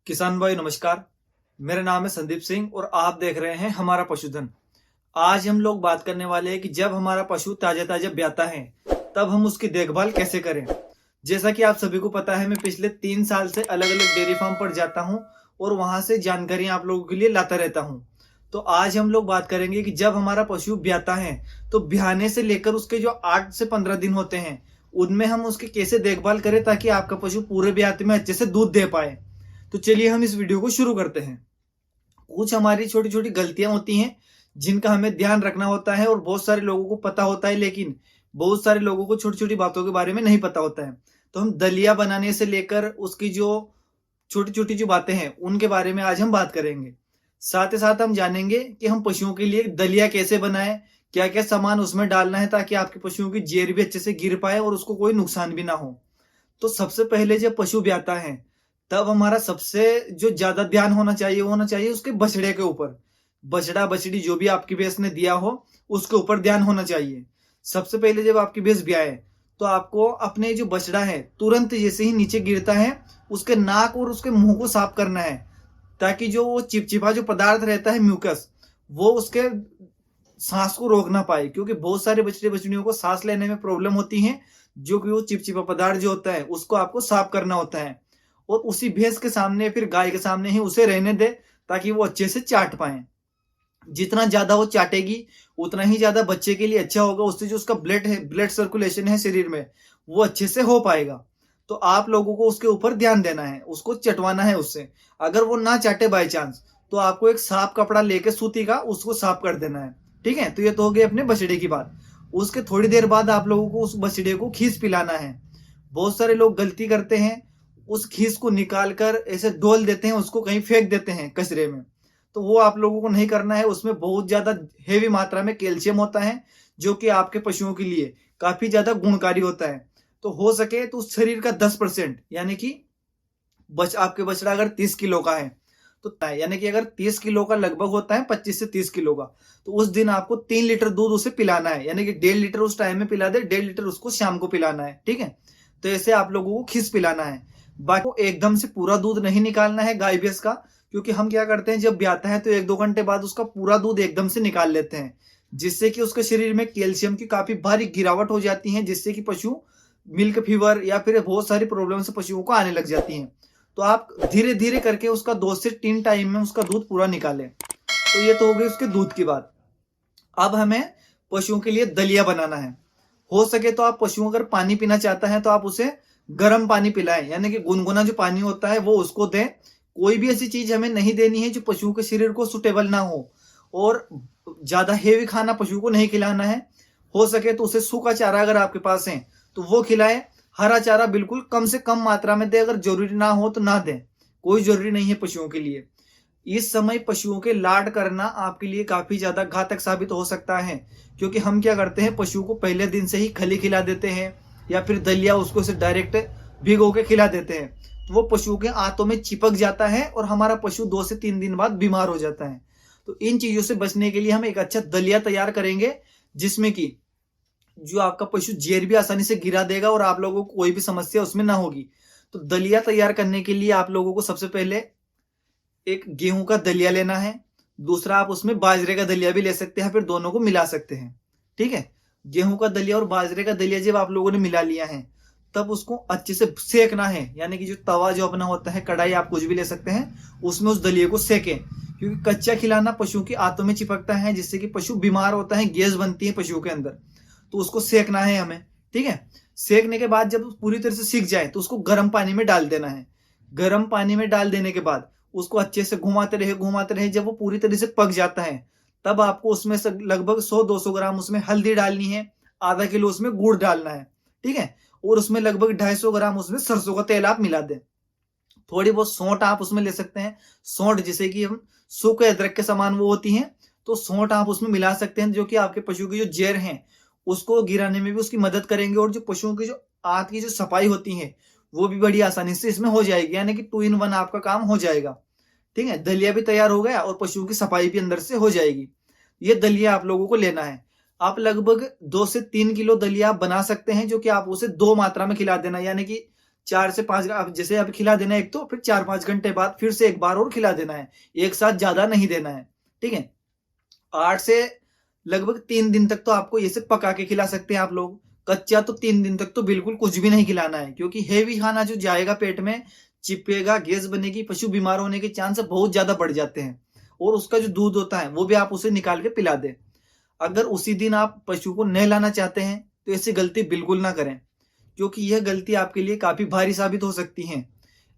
किसान भाई नमस्कार। मेरा नाम है संदीप सिंह और आप देख रहे हैं हमारा पशुधन। आज हम लोग बात करने वाले हैं कि जब हमारा पशु ताजा ताजा ब्याता है तब हम उसकी देखभाल कैसे करें। जैसा कि आप सभी को पता है, मैं पिछले 3 साल से अलग अलग डेयरी फार्म पर जाता हूं और वहां से जानकारी आप लोगों के लिए लाता रहता हूं। तो आज हम लोग बात करेंगे कि जब हमारा पशु ब्याता है तो ब्याने से लेकर उसके जो 8 से 15 दिन होते हैं उनमें हम उसकी कैसे देखभाल करें ताकि आपका पशु पूरे ब्याते में अच्छे से दूध दे पाए। तो चलिए हम इस वीडियो को शुरू करते हैं। कुछ हमारी छोटी छोटी गलतियां होती हैं जिनका हमें ध्यान रखना होता है और बहुत सारे लोगों को पता होता है, लेकिन बहुत सारे लोगों को छोटी छोटी बातों के बारे में नहीं पता होता है। तो हम दलिया बनाने से लेकर उसकी जो छोटी छोटी जो बातें हैं उनके बारे में आज हम बात करेंगे। साथ ही साथ हम जानेंगे कि हम पशुओं के लिए दलिया कैसे बनाएं, क्या क्या सामान उसमें डालना है ताकि आपके पशुओं की जेर भी अच्छे से गिर पाए और उसको कोई नुकसान भी ना हो। तो सबसे पहले जब पशु ब्याता है तब हमारा सबसे जो ज्यादा ध्यान होना चाहिए वो होना चाहिए उसके बछड़े के ऊपर। बछड़ा बछड़ी जो भी आपकी भैंस ने दिया हो उसके ऊपर ध्यान होना चाहिए। सबसे पहले जब आपकी भैंस ब्याए तो आपको अपने जो बछड़ा है तुरंत जैसे ही नीचे गिरता है उसके नाक और उसके मुंह को साफ करना है ताकि जो वो चिपचिपा जो पदार्थ रहता है म्यूकस वो उसके सांस को रोक ना पाए, क्योंकि बहुत सारे बछड़े बछड़ियों को सांस लेने में प्रॉब्लम होती है। जो कि वो चिपचिपा पदार्थ जो होता है उसको आपको साफ करना होता है और उसी भैंस के सामने फिर गाय के सामने ही उसे रहने दे ताकि वो अच्छे से चाट पाए। जितना ज्यादा वो चाटेगी उतना ही ज्यादा बच्चे के लिए अच्छा होगा, उससे जो उसका ब्लड सर्कुलेशन है शरीर में वो अच्छे से हो पाएगा। तो आप लोगों को उसके ऊपर ध्यान देना है, उसको चटवाना है उससे। अगर वो ना चाटे बाई चांस तो आपको एक साफ कपड़ा लेके सूती का उसको साफ कर देना है। ठीक है, तो ये तो हो गई अपने बछड़े की बात। उसके थोड़ी देर बाद आप लोगों को उस बछड़े को खीस पिलाना है। बहुत सारे लोग गलती करते हैं, उस खीस को निकाल कर ऐसे डोल देते हैं, उसको कहीं फेंक देते हैं कचरे में। तो वो आप लोगों को नहीं करना है। उसमें बहुत ज्यादा हेवी मात्रा में कैल्शियम होता है जो कि आपके पशुओं के लिए काफी ज्यादा गुणकारी होता है। तो हो सके तो उस शरीर का 10% यानी कि आपके बछड़ा अगर 30 किलो का है तो यानी कि अगर 30 किलो का लगभग होता है 25 से 30 किलो का, तो उस दिन आपको 3 लीटर दूध उसे पिलाना है। यानी कि 1.5 लीटर उस टाइम में पिला दे, 1.5 लीटर उसको शाम को पिलाना है। ठीक है, तो ऐसे आप लोगों को खिस पिलाना है। बाकी को एकदम से पूरा दूध नहीं निकालना है गाय भैंस का, क्योंकि हम क्या करते हैं जब ब्याता है तो 1-2 घंटे बाद उसका पूरा दूध एकदम से निकाल लेते हैं, जिससे कि उसके शरीर में कैल्शियम की काफी भारी गिरावट हो जाती है, जिससे कि पशु मिल्क फीवर या फिर बहुत सारी प्रॉब्लम से पशुओं को आने लग जाती हैं। तो आप धीरे धीरे करके उसका 2 से 3 टाइम में उसका दूध पूरा निकालें। तो ये तो हो गई उसके दूध की बात। अब हमें पशुओं के लिए दलिया बनाना है। हो सके तो आप पशुओं अगर पानी पीना चाहता है तो आप उसे गर्म पानी पिलाएं, यानी कि गुनगुना जो पानी होता है वो उसको दें। कोई भी ऐसी चीज हमें नहीं देनी है जो पशुओं के शरीर को सुटेबल ना हो, और ज्यादा हेवी खाना पशु को नहीं खिलाना है। हो सके तो उसे सूखा चारा अगर आपके पास है तो वो खिलाए। हरा चारा बिल्कुल कम से कम मात्रा में दे, अगर जरूरी ना हो तो ना दे, कोई जरूरी नहीं है पशुओं के लिए। इस समय पशुओं के लाड करना आपके लिए काफी ज्यादा घातक साबित हो सकता है, क्योंकि हम क्या करते हैं पशु को पहले दिन से ही खली खिला देते हैं या फिर दलिया उसको से डायरेक्ट भिगो के खिला देते हैं, तो वो पशुओं के आंतों में चिपक जाता है और हमारा पशु 2 से 3 दिन बाद बीमार हो जाता है। तो इन चीजों से बचने के लिए हम एक अच्छा दलिया तैयार करेंगे जिसमें कि जो आपका पशु जेर भी आसानी से गिरा देगा और आप लोगों को कोई भी समस्या उसमें ना होगी। तो दलिया तैयार करने के लिए आप लोगों को सबसे पहले एक गेहूं का दलिया लेना है, दूसरा आप उसमें बाजरे का दलिया भी ले सकते हैं, फिर दोनों को मिला सकते हैं। ठीक है, गेहूं का दलिया और बाजरे का दलिया जब आप लोगों ने मिला लिया है तब उसको अच्छे से सेकना है, यानी कि जो तवा जो अपना होता है, कढ़ाई आप कुछ भी ले सकते हैं, उसमें उस दलिये को सेकें। क्योंकि कच्चा खिलाना पशु की आंतों में चिपकता है जिससे कि पशु बीमार होता है, गैस बनती है पशुओं के अंदर। तो उसको सेकना है हमें। ठीक है, सेकने के बाद जब पूरी तरह से सीख जाए तो उसको गर्म पानी में डाल देना है। गर्म पानी में डाल देने के बाद उसको अच्छे से घुमाते रहे। जब वो पूरी तरह से पक जाता है तब आपको उसमें से लगभग 100-200 ग्राम उसमें हल्दी डालनी है, आधा किलो उसमें गुड़ डालना है। ठीक है, और उसमें लगभग 250 ग्राम उसमें सरसों का तेल आप मिला दें। थोड़ी बहुत सौंठ आप उसमें ले सकते हैं, सौंठ जिसे कि हम सूखे अदरक के समान वो होती है, तो सौंठ आप उसमें मिला सकते हैं, जो कि आपके पशु की जो जेर है उसको गिराने में भी उसकी मदद करेंगे, और जो पशुओं की जो आंत की जो सफाई होती है वो भी बड़ी आसानी से इसमें हो जाएगी, यानी कि 2 in 1 आपका काम हो जाएगा। ठीक है, दलिया भी तैयार हो गया और पशुओं की सफाई भी अंदर से हो जाएगी। ये दलिया आप लोगों को लेना है। आप लगभग 2 से 3 किलो दलिया बना सकते हैं, जो कि आप उसे 2 मात्रा में खिला देना, यानी कि 4 से 5 आप जैसे अब खिला देना है एक, तो फिर 4-5 घंटे बाद फिर से एक बार और खिला देना है। एक साथ ज्यादा नहीं देना है, ठीक है। 8 से लगभग 3 दिन तक तो आपको ये सब पका के खिला सकते हैं आप लोग। कच्चा तो 3 दिन तक तो बिल्कुल कुछ भी नहीं खिलाना है, क्योंकि हेवी खाना जो जाएगा पेट में, चिपकेगा, गैस बनेगी, पशु बीमार होने के चांस बहुत ज्यादा बढ़ जाते हैं। और उसका जो दूध होता है वो भी आप उसे निकाल के पिला दें। अगर उसी दिन आप पशु को नहलाना चाहते हैं तो ऐसी गलती बिल्कुल ना करें, क्योंकि यह गलती आपके लिए काफी भारी साबित हो सकती है।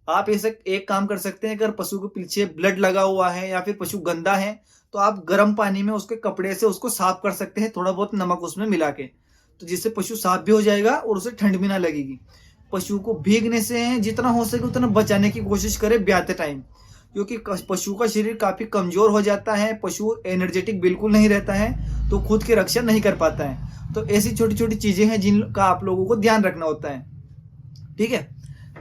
आप ऐसे एक काम कर सकते हैं, अगर पशु के पीछे ब्लड लगा हुआ है या फिर पशु गंदा है, तो आप गर्म पानी में उसके कपड़े से उसको साफ कर सकते हैं, थोड़ा बहुत नमक उसमें मिला के, तो जिससे पशु साफ भी हो जाएगा और उसे ठंड भी ना लगेगी। पशु को भीगने से जितना हो सके उतना बचाने की कोशिश करें ब्याते टाइम, क्योंकि पशु का शरीर काफी कमजोर हो जाता है, पशु एनर्जेटिक बिल्कुल नहीं रहता है, तो खुद की रक्षा नहीं कर पाता है। तो ऐसी छोटी छोटी चीजें हैं जिनका आप लोगों को ध्यान रखना होता है, ठीक है।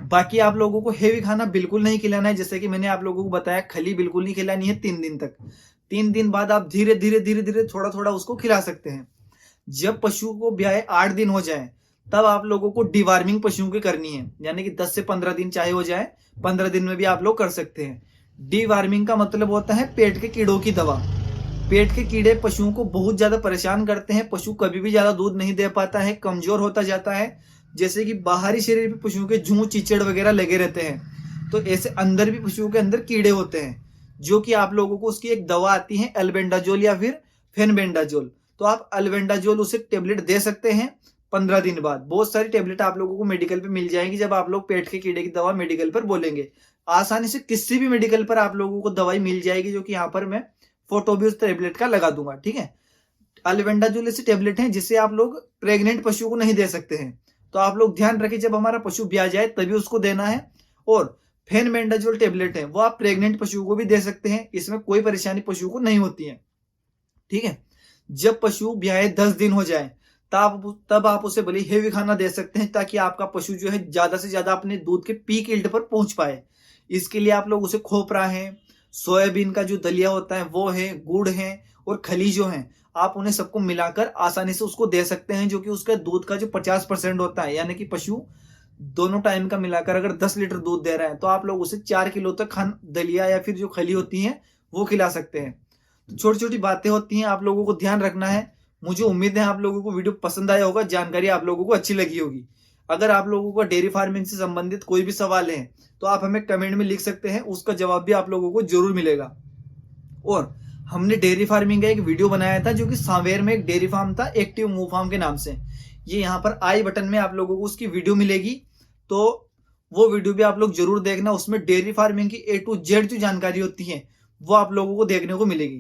बाकी आप लोगों को हेवी खाना बिल्कुल नहीं खिलाना है, जैसे कि मैंने आप लोगों को बताया, खली बिल्कुल नहीं खिलानी है 3 दिन तक। 3 दिन बाद आप धीरे धीरे थोड़ा थोड़ा उसको खिला सकते हैं। जब पशु को ब्याए 8 दिन हो जाए, तब आप लोगों को डिवार्मिंग पशुओं की करनी है, यानी कि 10 से 15 दिन चाहे हो जाए, 15 दिन में भी आप लोग कर सकते हैं। डिवार्मिंग का मतलब होता है पेट के कीड़ों की दवा। पेट के कीड़े पशुओं को बहुत ज्यादा परेशान करते हैं, पशु कभी भी ज्यादा दूध नहीं दे पाता है, कमजोर होता जाता है। जैसे कि बाहरी शरीर पे पशुओं के जूं, चिचड़ वगैरह लगे रहते हैं, तो ऐसे अंदर भी पशुओं के अंदर कीड़े होते हैं, जो कि आप लोगों को उसकी एक दवा आती है एल्बेंडाजोल या फिर फेनबेंडाजोल। तो आप एल्बेंडाजोल उसे टेबलेट दे सकते हैं 15 दिन बाद। बहुत सारी टेबलेट आप लोगों को मेडिकल पे मिल जाएगी, जब आप लोग पेट के कीड़े की दवा मेडिकल पर बोलेंगे। आसानी से किसी भी मेडिकल पर आप लोगों को दवाई मिल जाएगी, जो कि यहाँ पर मैं फोटो भी उस टेबलेट का लगा दूंगा, ठीक है। एल्बेंडाजोल ऐसी टेबलेट है जिसे आप लोग प्रेग्नेंट पशु को नहीं दे सकते हैं, तो आप लोग ध्यान रखें, जब हमारा पशु ब्याह जाए तभी उसको देना है। और फेनबेंडाजोल टेबलेट है, वो आप प्रेग्नेंट पशु को भी दे सकते हैं, इसमें कोई परेशानी पशु को नहीं होती है, ठीक है। जब पशु ब्याहे 10 दिन हो जाए, तब आप उसे भले हेवी खाना दे सकते हैं, ताकि आपका पशु जो है ज्यादा से ज्यादा अपने दूध के पीक यील्ड पर पहुंच पाए। इसके लिए आप लोग उसे खोपरा है, सोयाबीन का जो दलिया होता है वो है, गुड़ है और खली जो है, आप उन्हें सबको मिलाकर आसानी से उसको दे सकते हैं, जो कि उसका दूध का जो 50% होता है, यानी कि पशु दोनों टाइम का मिलाकर अगर 10 लीटर दूध दे रहा है, तो आप लोग उसे 4 किलो तक दलिया या फिर जो खली होती है वो खिला सकते हैं। तो छोटी छोटी बातें होती हैं, आप लोगों को ध्यान रखना है। मुझे उम्मीद है आप लोगों को वीडियो पसंद आया होगा, जानकारी आप लोगों को अच्छी लगी होगी। अगर आप लोगों को डेयरी फार्मिंग से संबंधित कोई भी सवाल है, तो आप हमें कमेंट में लिख सकते हैं, उसका जवाब भी आप लोगों को जरूर मिलेगा। और हमने डेयरी फार्मिंग का एक वीडियो बनाया था, जो कि सांवेर में एक डेयरी फार्म था, एक्टिव मूव फार्म के नाम से। ये यहाँ पर आई बटन में आप लोगों को उसकी वीडियो मिलेगी, तो वो वीडियो भी आप लोग जरूर देखना। उसमें डेयरी फार्मिंग की A to Z जो जानकारी होती है वो आप लोगों को देखने को मिलेगी।